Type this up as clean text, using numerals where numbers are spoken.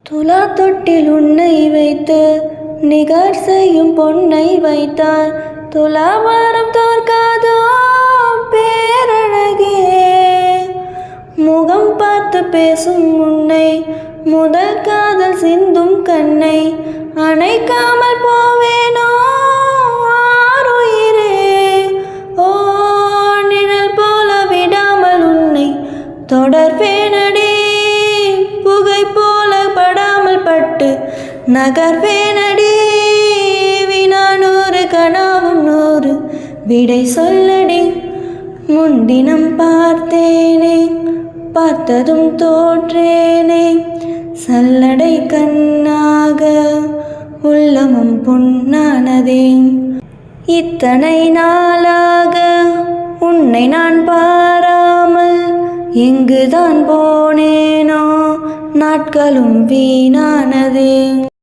துலா தொட்டில் உன்னை வைத்து நிகர் செய்யும் பொன்னை வைத்தார். துலாபாரம் தோற்காதோ பேரழகே, முகம் பார்த்து பேசும் உன்னை முதல் காதல் சிந்தும் கண்ணை அணைக்காமல் போவேனோ ஆருயிரே. ஓ நிழல் போல விடாமல் உன்னை தொடர்வேனடி, புகை போல படாமல் பட்டு நகர்வேனடி. வினா 100 கனாவும் 100 விடை சொல்லடி. முன்தினம் பார்த்தேனே பார்த்ததும் தோற்றேனே, சல்லடை கண்ணாக உள்ளமும் பொன்னானதே. இத்தனை நாளாக உன்னை நான் பாராமல் எங்குதான் போனேனோ, நாட்களும் வீணானதே.